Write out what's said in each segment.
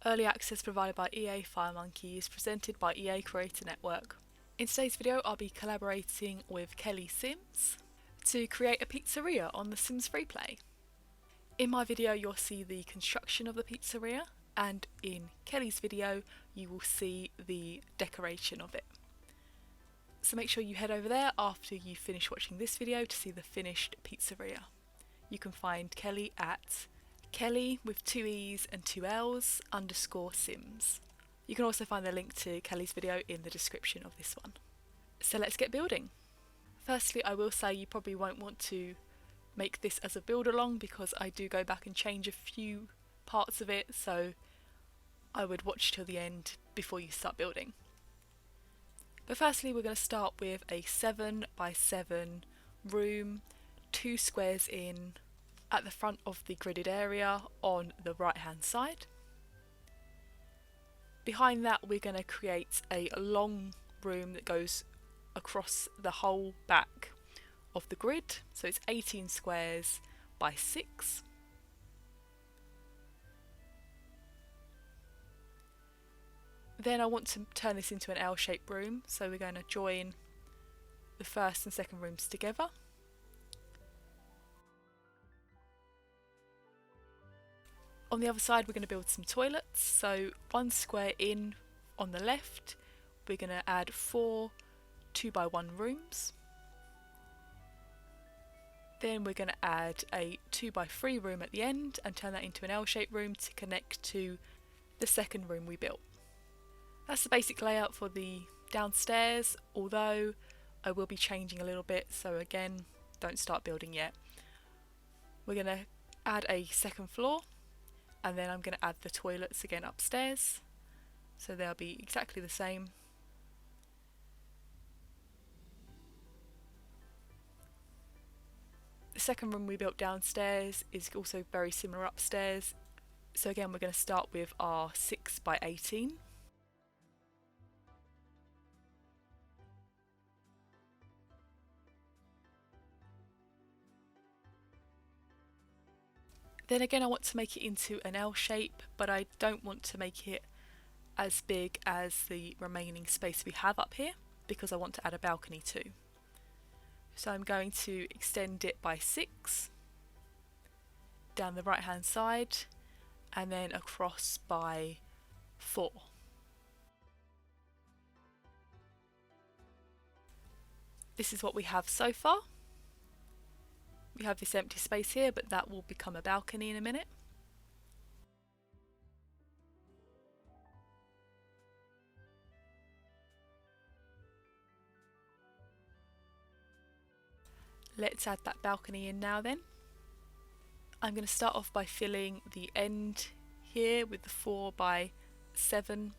Early access provided by EA Firemonkeys, presented by EA Creator Network. In today's video I'll be collaborating with Kelly Sims to create a pizzeria on the Sims Freeplay. In my video you'll see the construction of the pizzeria, and in Kelly's video you will see the decoration of it. So make sure you head over there after you finish watching this video to see the finished pizzeria. You can find Kelly at Kelly with 2 E's and 2 L's _Sims. You can also find the link to Kelly's video in the description of this one. So let's get building. Firstly, I will say you probably won't want to make this as a build along because I do go back and change a few parts of it, so I would watch till the end before you start building. But firstly we're going to start with a 7 by 7 room, 2 squares in, at the front of the gridded area on the right hand side. Behind that we're going to create a long room that goes across the whole back of the grid, so it's 18 squares by 6. Then I want to turn this into an L-shaped room, so we're going to join the first and second rooms together. On the other side we're going to build some toilets, so 1 square in on the left we're going to add 4 2 by 1 rooms. Then we're going to add a 2 by 3 room at the end and turn that into an L-shaped room to connect to the second room we built. That's the basic layout for the downstairs, although I will be changing a little bit, so again don't start building yet. We're going to add a second floor, and then I'm going to add the toilets again upstairs, so they'll be exactly the same. The second room we built downstairs is also very similar upstairs, so again we're going to start with our 6 by 18. Then again I want to make it into an L shape, but I don't want to make it as big as the remaining space we have up here because I want to add a balcony too. So I'm going to extend it by 6 down the right hand side and then across by 4. This is what we have so far. We have this empty space here, but that will become a balcony in a minute. Let's add that balcony in now then. I'm going to start off by filling the end here with the 4 by 7.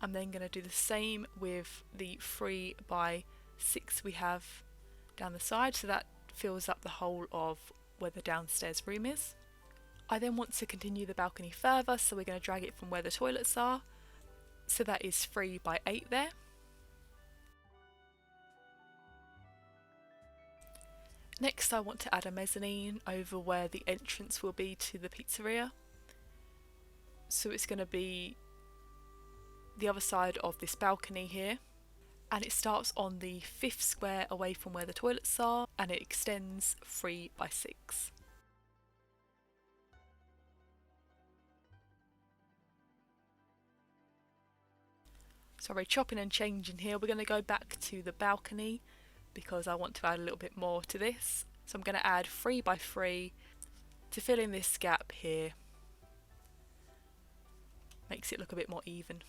I'm then going to do the same with the 3 by 6 we have down the side, so that fills up the whole of where the downstairs room is. I then want to continue the balcony further, so we're going to drag it from where the toilets are, so that is 3 by 8 there. Next I want to add a mezzanine over where the entrance will be to the pizzeria, so it's going to be the other side of this balcony here, and it starts on the 5th square away from where the toilets are and it extends 3 by 6. Sorry, chopping and changing here. We're going to go back to the balcony because I want to add a little bit more to this, so I'm going to add 3 by 3 to fill in this gap here. Makes it look a bit more even.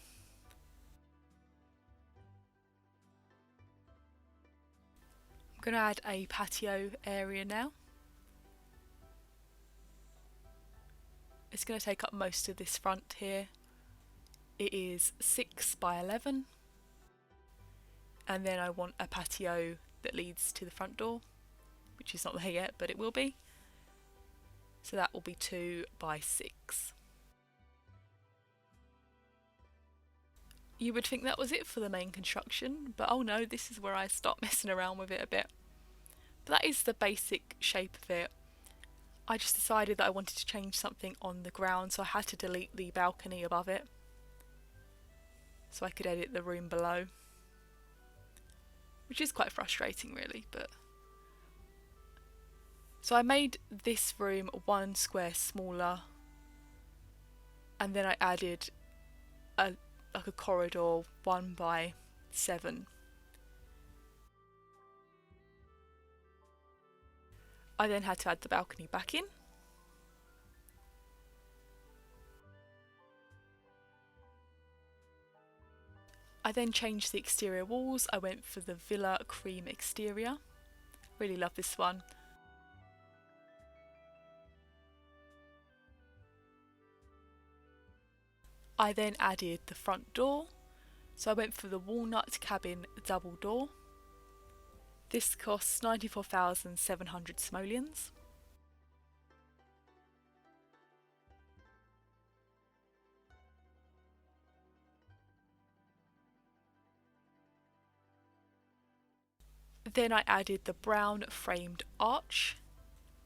I'm going to add a patio area now. It's going to take up most of this front here. It is 6 by 11, and then I want a patio that leads to the front door, which is not there yet, but it will be. So that will be 2 by 6. You would think that was it for the main construction, but oh no, this is where I start messing around with it a bit. But that is the basic shape of it. I just decided that I wanted to change something on the ground, so I had to delete the balcony above it so I could edit the room below, which is quite frustrating really. But so I made this room 1 square smaller, and then I added like a corridor 1 by 7. I then had to add the balcony back in. I then changed the exterior walls. I went for the Villa Cream exterior. Really love this one. I then added the front door. So I went for the walnut cabin double door. This costs 94,700 simoleons. Then I added the brown framed arch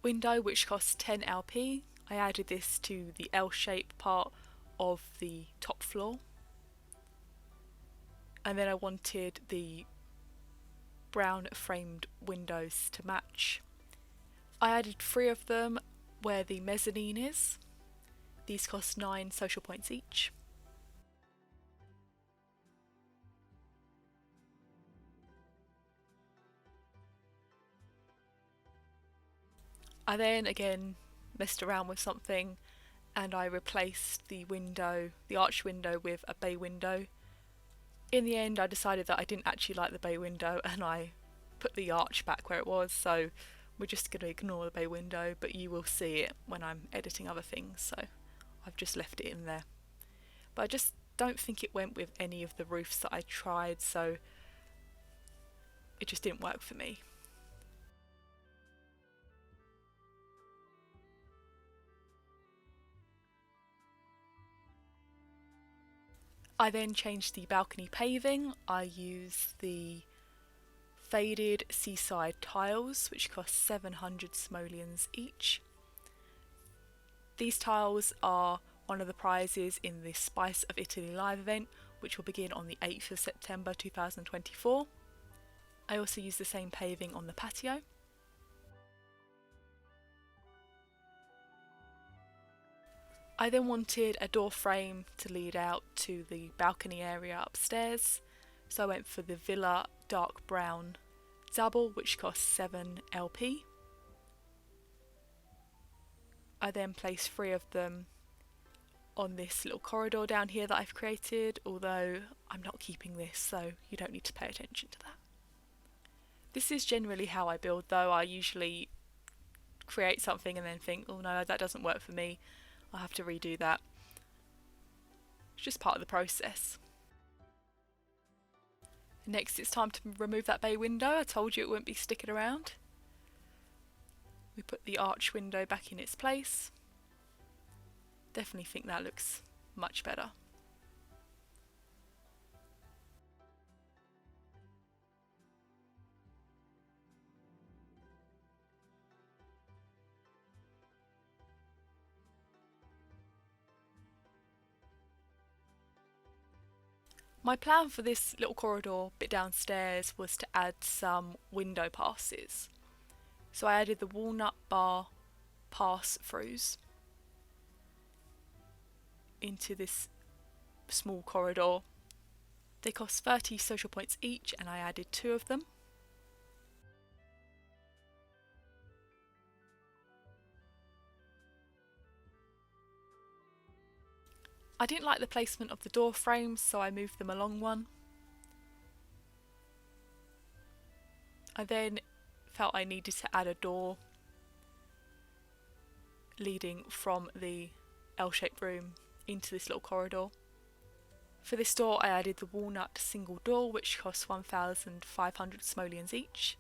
window, which costs 10 LP. I added this to the L-shaped part of the top floor. And then I wanted the brown framed windows to match. I added 3 of them where the mezzanine is. These cost 9 social points each. I then again messed around with something and I replaced the arch window with a bay window. In the end I decided that I didn't actually like the bay window and I put the arch back where it was, so we're just going to ignore the bay window, but you will see it when I'm editing other things, so I've just left it in there. But I just don't think it went with any of the roofs that I tried, so it just didn't work for me. I then changed the balcony paving. I used the faded seaside tiles, which cost 700 simoleons each. These tiles are one of the prizes in the Spice of Italy live event, which will begin on the 8th of September 2024. I also used the same paving on the patio. I then wanted a door frame to lead out to the balcony area upstairs, so I went for the Villa dark brown double, which costs 7 LP. I then placed 3 of them on this little corridor down here that I've created, although I'm not keeping this, so you don't need to pay attention to that. This is generally how I build though. I usually create something and then think, oh no, that doesn't work for me, I'll have to redo that. It's just part of the process. Next it's time to remove that bay window. I told you it wouldn't be sticking around. We put the arch window back in its place. Definitely think that looks much better. My plan for this little corridor bit downstairs was to add some window passes. So I added the walnut bar pass-throughs into this small corridor. They cost 30 social points each and I added 2 of them. I didn't like the placement of the door frames, so I moved them along one. I then felt I needed to add a door leading from the L-shaped room into this little corridor. For this door I added the walnut single door, which costs 1,500 simoleons each.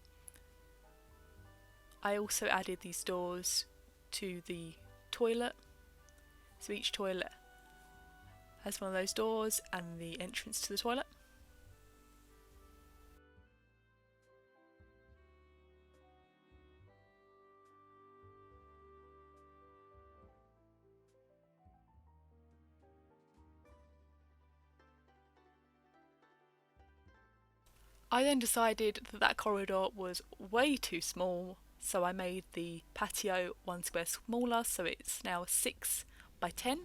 I also added these doors to the toilet, so each toilet has one of those doors and the entrance to the toilet. I then decided that that corridor was way too small, so I made the patio 1 square smaller, so it's now 6 by 10,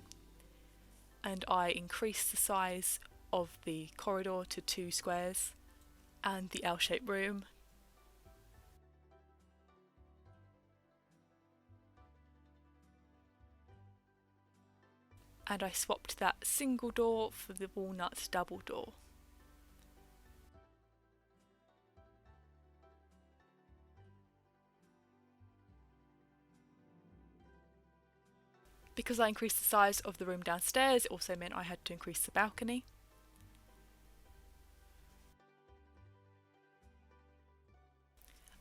and I increased the size of the corridor to 2 squares and the L-shaped room. And I swapped that single door for the walnut double door. Because I increased the size of the room downstairs, it also meant I had to increase the balcony.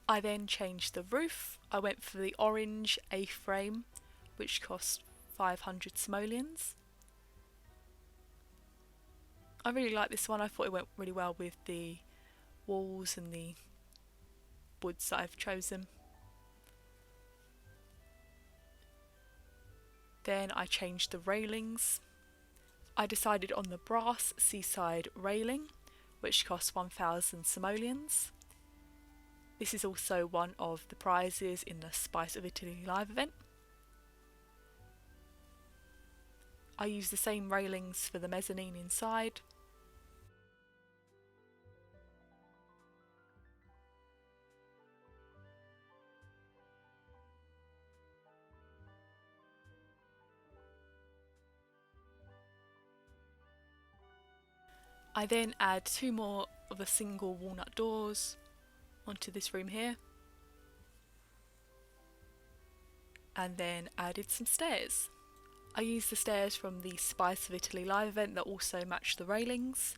I then changed the roof. I went for the orange A-frame, which cost 500 simoleons. I really like this one. I thought it went really well with the walls and the woods that I've chosen. Then I changed the railings. I decided on the brass seaside railing, which costs 1,000 simoleons. This is also one of the prizes in the Spice of Italy live event. I used the same railings for the mezzanine inside. I then add 2 more of the single walnut doors onto this room here, and then added some stairs. I used the stairs from the Spice of Italy live event that also match the railings.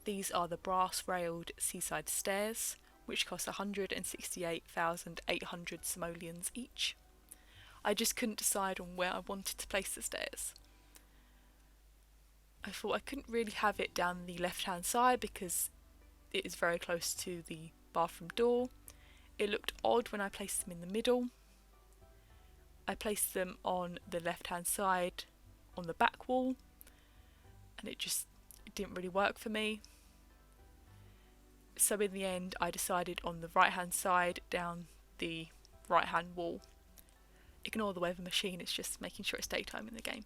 These are the brass railed seaside stairs, which cost 168,800 simoleons each. I just couldn't decide on where I wanted to place the stairs. I thought I couldn't really have it down the left hand side because it is very close to the bathroom door. It looked odd when I placed them in the middle. I placed them on the left hand side on the back wall, and it didn't really work for me. So in the end I decided on the right hand side down the right hand wall. Ignore the weather machine, it's just making sure it's daytime in the game.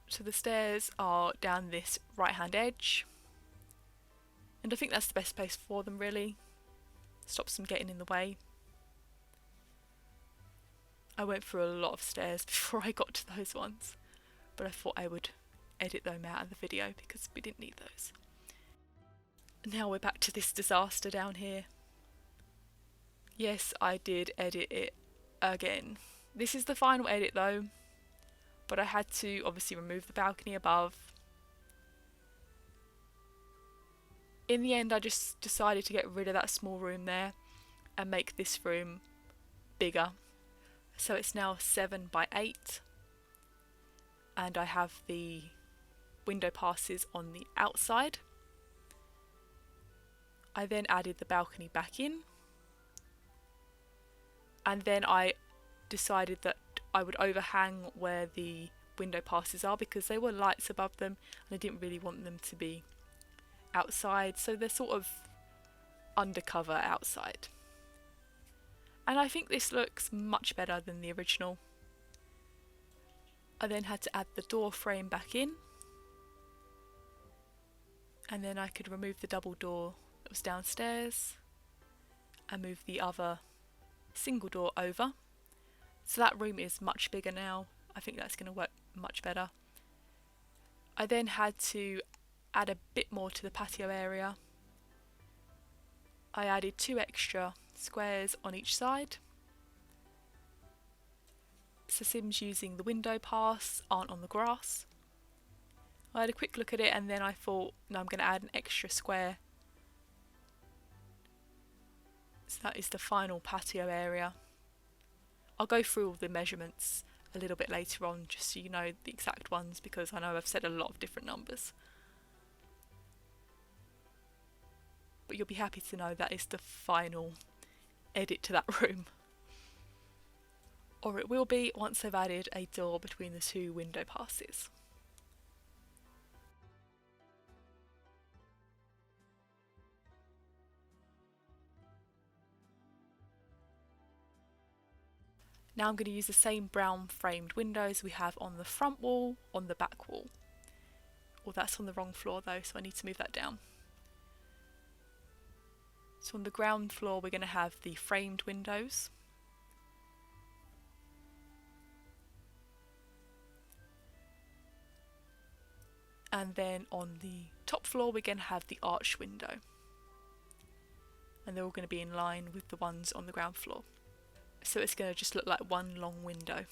So the stairs are down this right hand edge, and I think that's the best place for them really. Stops them getting in the way. I went through a lot of stairs before I got to those ones, but I thought I would edit them out of the video because we didn't need those. Now we're back to this disaster down here. Yes, I did edit it again. This is the final edit though, but I had to obviously remove the balcony above. In the end I just decided to get rid of that small room there and make this room bigger. So it's now 7 by 8, and I have the window passes on the outside. I then added the balcony back in, and then I decided that I would overhang where the window passes are because there were lights above them and I didn't really want them to be outside, so they're sort of undercover outside. And I think this looks much better than the original. I then had to add the door frame back in, and then I could remove the double door that was downstairs and move the other single door over. So that room is much bigger now. I think that's going to work much better. I then had to add a bit more to the patio area. I added 2 extra squares on each side. So Sims using the window pass aren't on the grass. I had a quick look at it and then I thought, no, I'm going to add an extra square. So that is the final patio area. I'll go through all the measurements a little bit later on just so you know the exact ones, because I know I've said a lot of different numbers. But you'll be happy to know that is the final edit to that room. Or it will be once I've added a door between the 2 window passes. Now I'm going to use the same brown framed windows we have on the front wall on the back wall. Oh, that's on the wrong floor though, so I need to move that down. So on the ground floor we're going to have the framed windows. And then on the top floor we're going to have the arch window. And they're all going to be in line with the ones on the ground floor. So it's going to just look like one long window.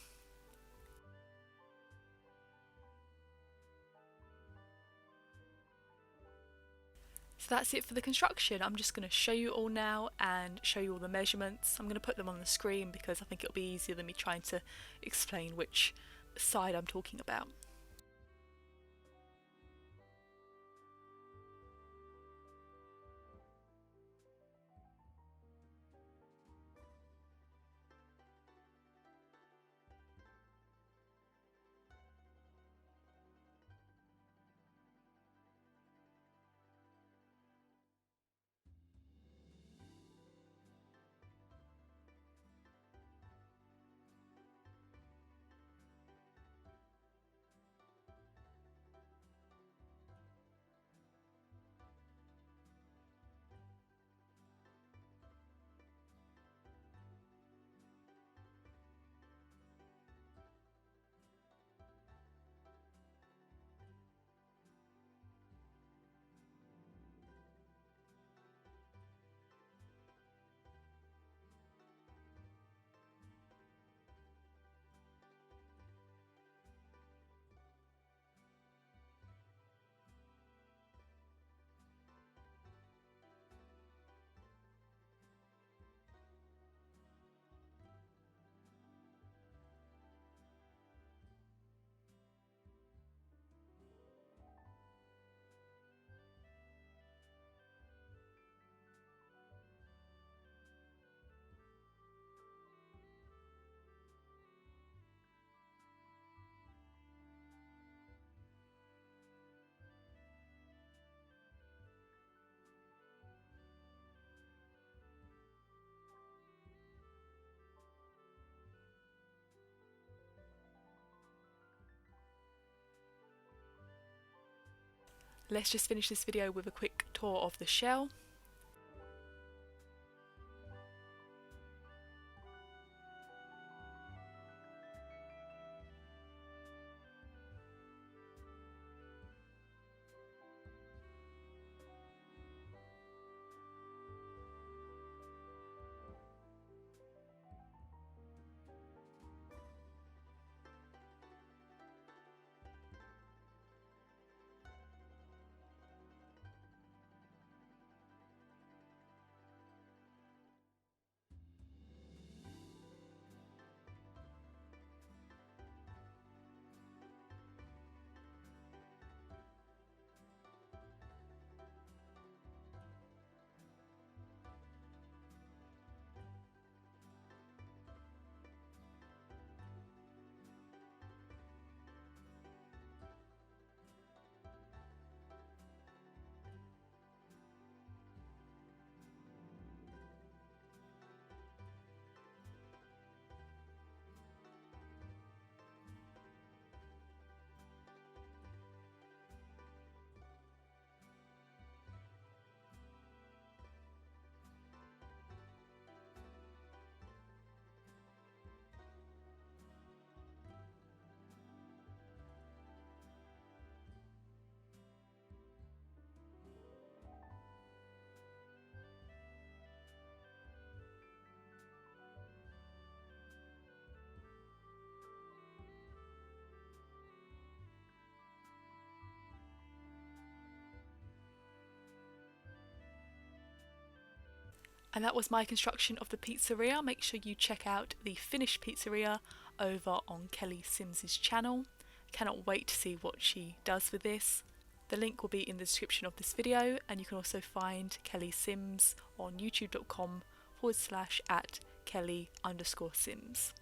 So that's it for the construction. I'm just going to show you all now and show you all the measurements. I'm going to put them on the screen because I think it'll be easier than me trying to explain which side I'm talking about. Let's just finish this video with a quick tour of the shell. And that was my construction of the pizzeria. Make sure you check out the finished pizzeria over on Kelly Sims's channel. I cannot wait to see what she does with this. The link will be in the description of this video, and you can also find Kelly Sims on youtube.com/@Kelly_Sims.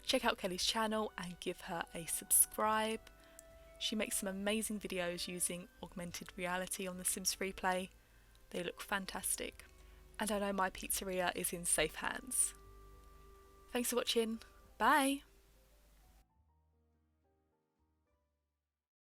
Check out Kelly's channel and give her a subscribe. She makes some amazing videos using augmented reality on the Sims Freeplay. They look fantastic. And I know my pizzeria is in safe hands. Thanks for watching. Bye!